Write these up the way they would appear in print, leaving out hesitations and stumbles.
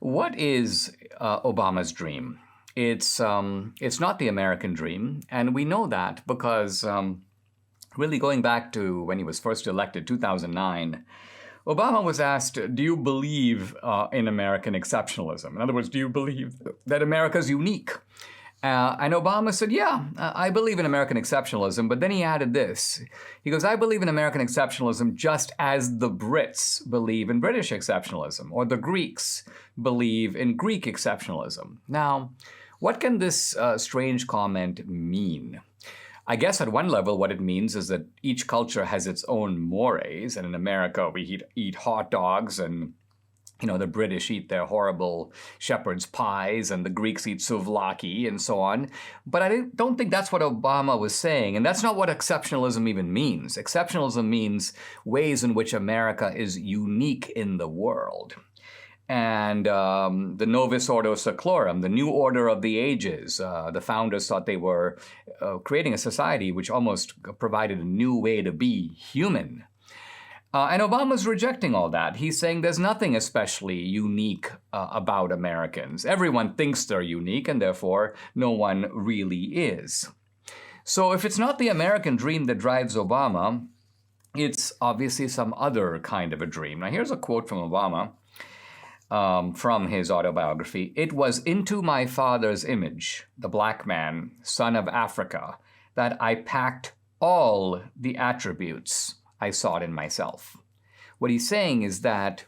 What is Obama's dream? It's not the American dream, and we know that because really going back to when he was first elected, 2009, Obama was asked, do you believe in American exceptionalism? In other words, do you believe that America is unique? And Obama said, yeah, I believe in American exceptionalism. But then he added this. He goes, I believe in American exceptionalism just as the Brits believe in British exceptionalism, or the Greeks believe in Greek exceptionalism. Now, what can this strange comment mean? I guess at one level what it means is that each culture has its own mores. And in America, we eat hot dogs, and the British eat their horrible shepherd's pies, and the Greeks eat souvlaki, and so on. But I don't think that's what Obama was saying, and that's not what exceptionalism even means. Exceptionalism means ways in which America is unique in the world. And the Novus Ordo Seclorum, the new order of the ages, the founders thought they were creating a society which almost provided a new way to be human. And Obama's rejecting all that. He's saying there's nothing especially unique about Americans. Everyone thinks they're unique, and therefore no one really is. So if it's not the American dream that drives Obama, it's obviously some other kind of a dream. Now here's a quote from Obama from his autobiography. It was into my father's image, the black man, son of Africa, that I packed all the attributes I sought in myself. What he's saying is that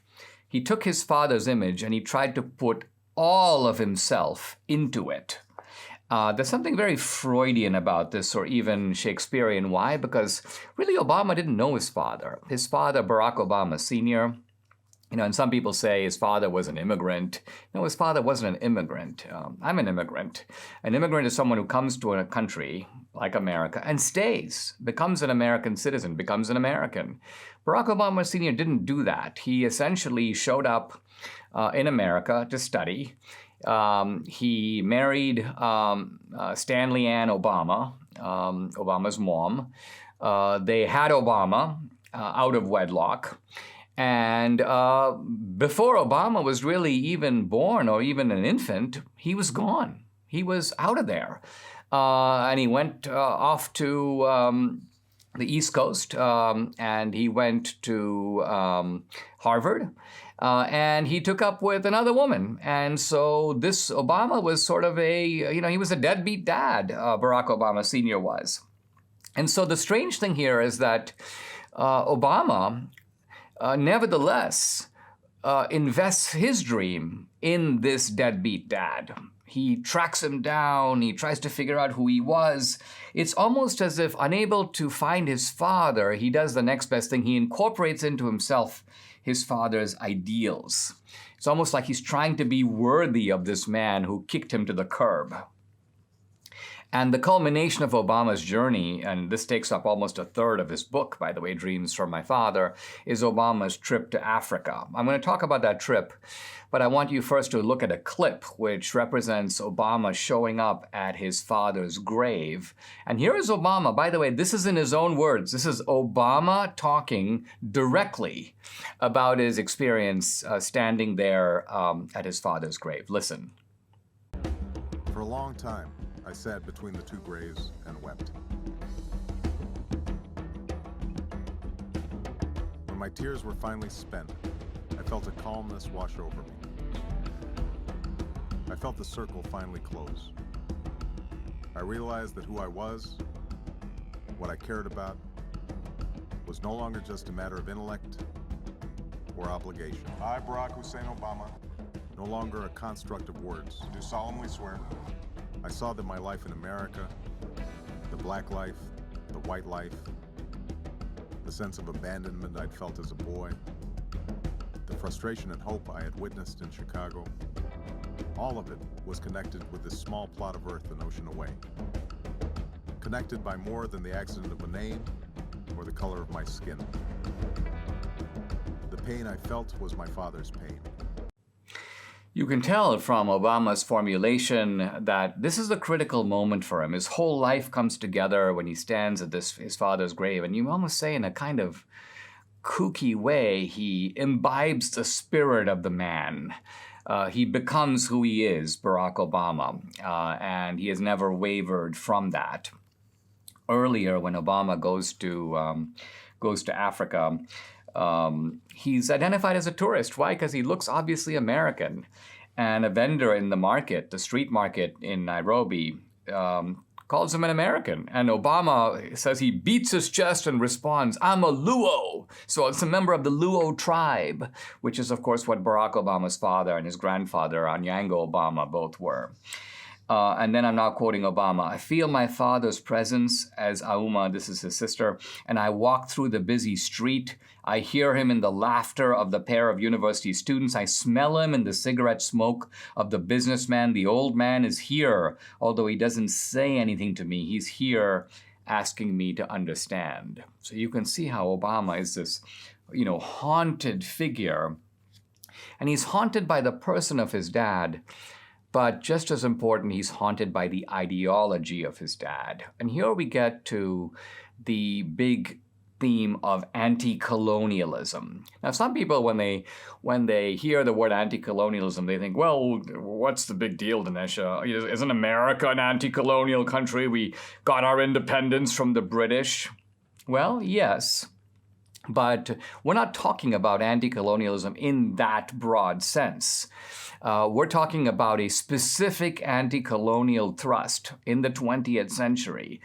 he took his father's image and he tried to put all of himself into it. There's something very Freudian about this, or even Shakespearean. Why? Because really Obama didn't know his father. His father, Barack Obama Sr., and some people say his father was an immigrant. No, his father wasn't an immigrant. I'm an immigrant. An immigrant is someone who comes to a country like America and stays, becomes an American citizen, becomes an American. Barack Obama Sr. didn't do that. He essentially showed up in America to study. He married Stanley Ann Obama, Obama's mom. They had Obama out of wedlock. And before Obama was really even born or even an infant, he was gone. He was out of there. And he went off to the East Coast, and he went to Harvard, and he took up with another woman. And so this Obama was sort of he was a deadbeat dad, Barack Obama Sr. was. And so the strange thing here is that Obama nevertheless invests his dream in this deadbeat dad. He tracks him down. He tries to figure out who he was. It's almost as if, unable to find his father, he does the next best thing. He incorporates into himself his father's ideals. It's almost like he's trying to be worthy of this man who kicked him to the curb. And the culmination of Obama's journey, and this takes up almost a third of his book, by the way, Dreams from My Father, is Obama's trip to Africa. I'm going to talk about that trip, but I want you first to look at a clip which represents Obama showing up at his father's grave. And here is Obama. By the way, this is in his own words. This is Obama talking directly about his experience standing there at his father's grave. Listen. For a long time, I sat between the two graves and wept. When my tears were finally spent, I felt a calmness wash over me. I felt the circle finally close. I realized that who I was, what I cared about, was no longer just a matter of intellect or obligation. I, Barack Hussein Obama, no longer a construct of words. do solemnly swear I saw that my life in America, the black life, the white life, the sense of abandonment I'd felt as a boy, the frustration and hope I had witnessed in Chicago, all of it was connected with this small plot of earth an ocean away. Connected by more than the accident of a name or the color of my skin. The pain I felt was my father's pain. You can tell from Obama's formulation that this is a critical moment for him. His whole life comes together when he stands at his father's grave, and you almost say in a kind of kooky way, he imbibes the spirit of the man. he becomes who he is, Barack Obama, and he has never wavered from that. Earlier, when Obama goes to Africa, he's identified as a tourist. Why? Because he looks obviously American. And a vendor in the market, the street market in Nairobi, calls him an American. And Obama says he beats his chest and responds, "I'm a Luo." So it's a member of the Luo tribe, which is, of course, what Barack Obama's father and his grandfather, Onyango Obama, both were. And then I'm now quoting Obama. "I feel my father's presence," as Auma, this is his sister, "and I walk through the busy street. I hear him in the laughter of the pair of university students. I smell him in the cigarette smoke of the businessman. The old man is here, although he doesn't say anything to me. He's here asking me to understand." So you can see how Obama is this, haunted figure. And he's haunted by the person of his dad. But just as important, he's haunted by the ideology of his dad. And here we get to the big theme of anti-colonialism. Now, some people, when they hear the word anti-colonialism, they think, well, what's the big deal, Dinesh? Isn't America an anti-colonial country? We got our independence from the British. Well, yes. But we're not talking about anti-colonialism in that broad sense. We're talking about a specific anti-colonial thrust in the 20th century,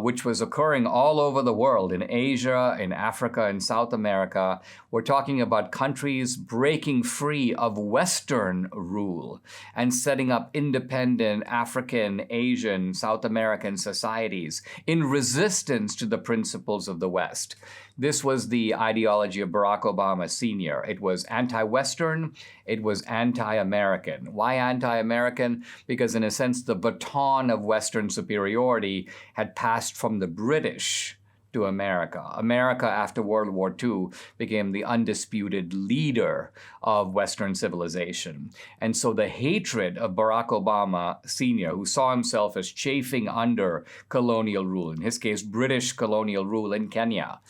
which was occurring all over the world, in Asia, in Africa, in South America. We're talking about countries breaking free of Western rule and setting up independent African, Asian, South American societies in resistance to the principles of the West. This was the ideology of Barack Obama Sr. It was anti-Western, it was anti-American. Why anti-American? Because in a sense, the baton of Western superiority had passed from the British to America. America, after World War II, became the undisputed leader of Western civilization. And so the hatred of Barack Obama Sr., who saw himself as chafing under colonial rule, in his case, British colonial rule in Kenya,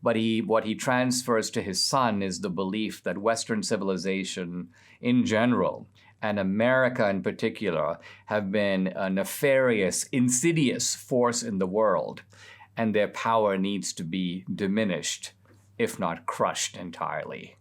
but what he transfers to his son is the belief that Western civilization in general, and America in particular, have been a nefarious, insidious force in the world, and their power needs to be diminished, if not crushed entirely.